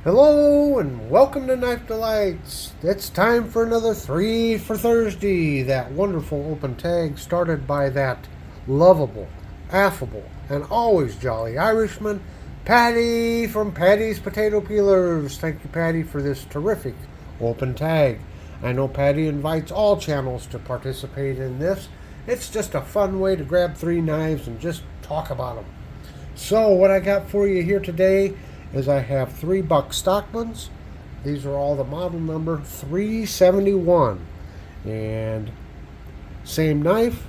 Hello and welcome to Knife Delights. It's time for another 3 for Thursday, that wonderful open tag started by that lovable, affable, and always jolly Irishman, Patty from Patty's Potato Peelers. Thank you, Patty, for this terrific open tag. I know Patty invites all channels to participate in this. It's just a fun way to grab 3 knives and just talk about them. So what I got for you here today is I have 3 buck Stockmans. These are all the model number 371. And same knife,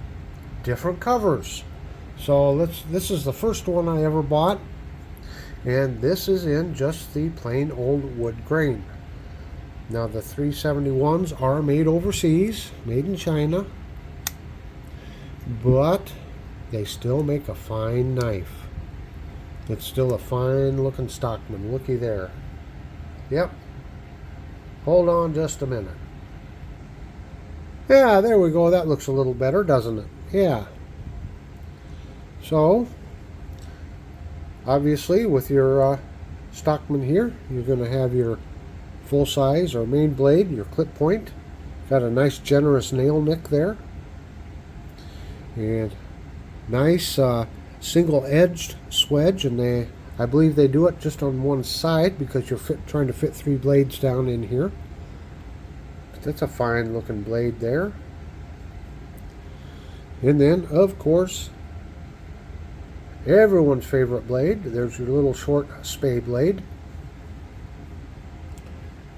different covers. So this is the first one I ever bought. And this is in just the plain old wood grain. Now the 371s are made overseas, made in China. But they still make a fine knife. It's still a fine looking Stockman. Looky there. Yep. Hold on just a minute. Yeah, there we go. That looks a little better, doesn't it? Yeah. So, obviously, with your Stockman here, you're going to have your full size or main blade, your clip point. Got a nice generous nail nick there. And nice single-edged swedge, and I believe they do it just on one side because you're trying to fit 3 blades down in here. But that's a fine looking blade there. And then, of course, everyone's favorite blade. There's your little short spay blade.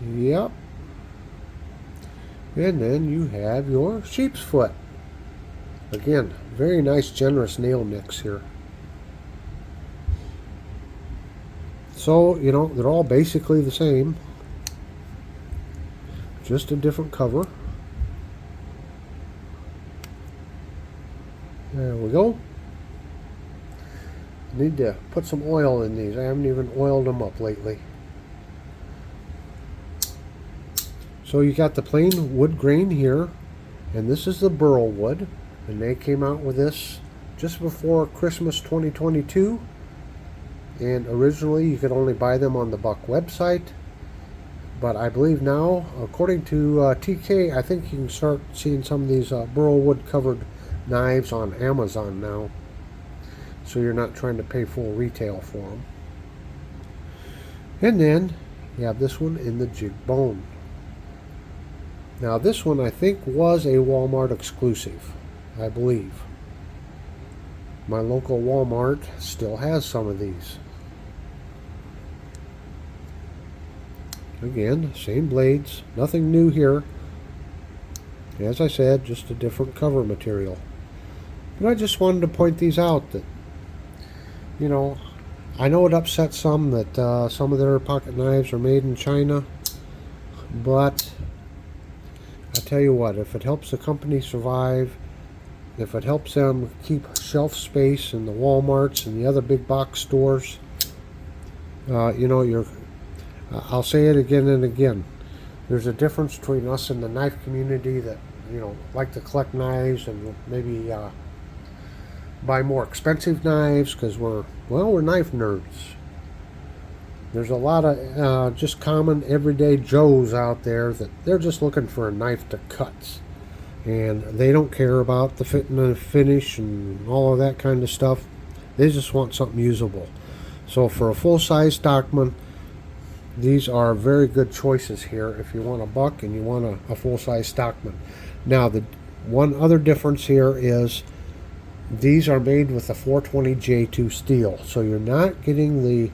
Yep. And then you have your sheep's foot. Again, very nice generous nail nicks here. So, you know, they're all basically the same, just a different cover. There we go. Need to put some oil in these. I haven't even oiled them up lately. So you got the plain wood grain here, and this is the burl wood, and they came out with this just before Christmas 2022. And originally you could only buy them on the Buck website, but I believe now, according to TK, I think you can start seeing some of these burl wood covered knives on Amazon now, so you're not trying to pay full retail for them. And then you have this one in the jig bone. Now this one I think was a Walmart exclusive, I believe. My local Walmart still has some of these. Again, same blades, nothing new here. As I said, just a different cover material. But I just wanted to point these out that, you know, I know it upsets some that some of their pocket knives are made in China, but I tell you what, if it helps the company survive, if it helps them keep shelf space in the Walmarts and the other big box stores, you know, I'll say it again and again. There's a difference between us and the knife community that, you know, like to collect knives and maybe buy more expensive knives because we're knife nerds. There's a lot of just common everyday Joes out there that they're just looking for a knife to cut. And they don't care about the fit and the finish and all of that kind of stuff. They just want something usable. So for a full-size Stockman, these are very good choices here if you want a buck and you want a full-size Stockman. Now, the one other difference here is these are made with the 420J2 steel. So you're not getting the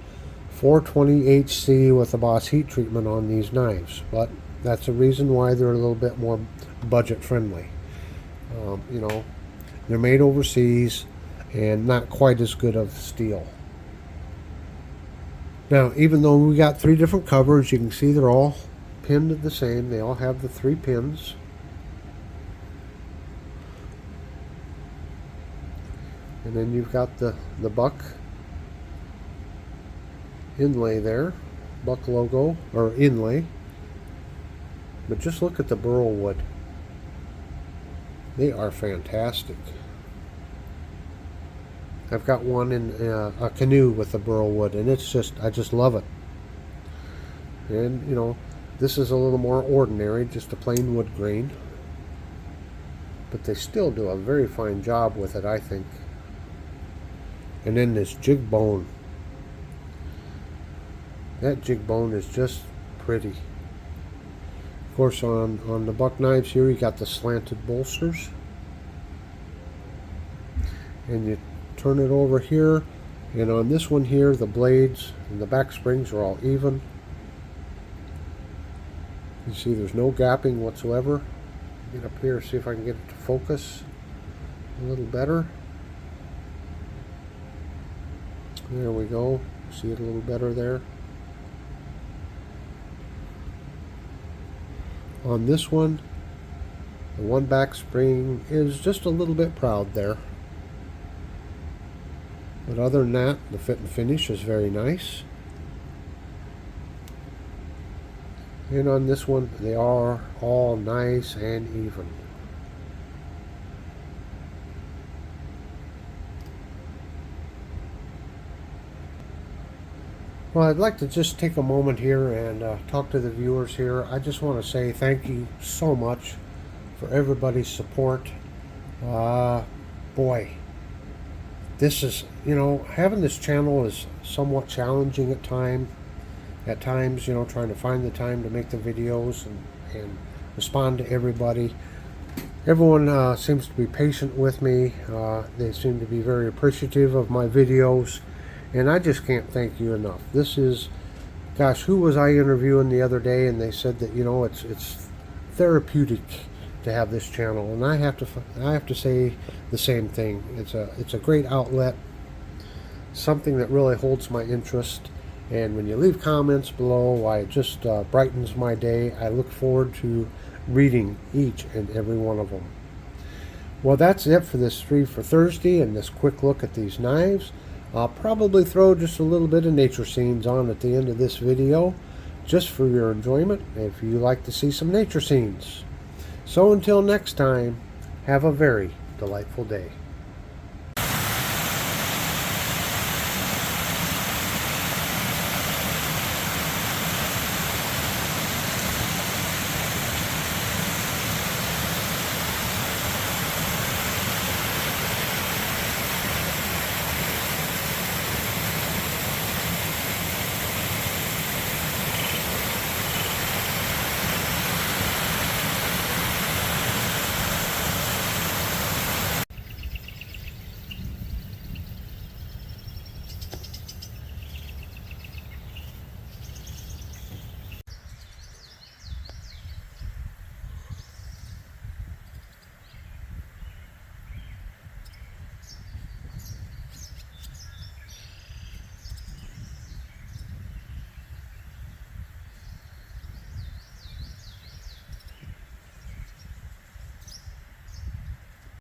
420HC with the Boss heat treatment on these knives. But that's the reason why they're a little bit more budget friendly. You know, they're made overseas and not quite as good of steel. Now, even though we got 3 different covers, you can see they're all pinned the same. They all have the 3 pins. And then you've got the Buck inlay there, Buck logo, or inlay. But just look at the burl wood. They are fantastic. I've got one in a canoe with the burl wood, and it's just, I just love it. And, you know, this is a little more ordinary, just a plain wood grain. But they still do a very fine job with it, I think. And then this jig bone. That jig bone is just pretty. Of course, on the buck knives here, you got the slanted bolsters. And you turn it over here. And on this one here, the blades and the back springs are all even. You see there's no gapping whatsoever. Get up here, see if I can get it to focus a little better. There we go. See it a little better there. On this one, the one back spring is just a little bit proud there. But other than that, the fit and finish is very nice. And on this one, they are all nice and even. Well, I'd like to just take a moment here and talk to the viewers here. I just want to say thank you so much for everybody's support. Boy, this is, you know, having this channel is somewhat challenging at times. At times, you know, trying to find the time to make the videos and respond to everybody. Everyone seems to be patient with me. They seem to be very appreciative of my videos. And I just can't thank you enough. This is, gosh, who was I interviewing the other day? And they said that, you know, it's therapeutic to have this channel. And I have to say the same thing. It's a great outlet. Something that really holds my interest. And when you leave comments below, why it just brightens my day. I look forward to reading each and every one of them. Well, that's it for this 3 for Thursday and this quick look at these knives. I'll probably throw just a little bit of nature scenes on at the end of this video, just for your enjoyment, if you like to see some nature scenes. So until next time, have a very delightful day.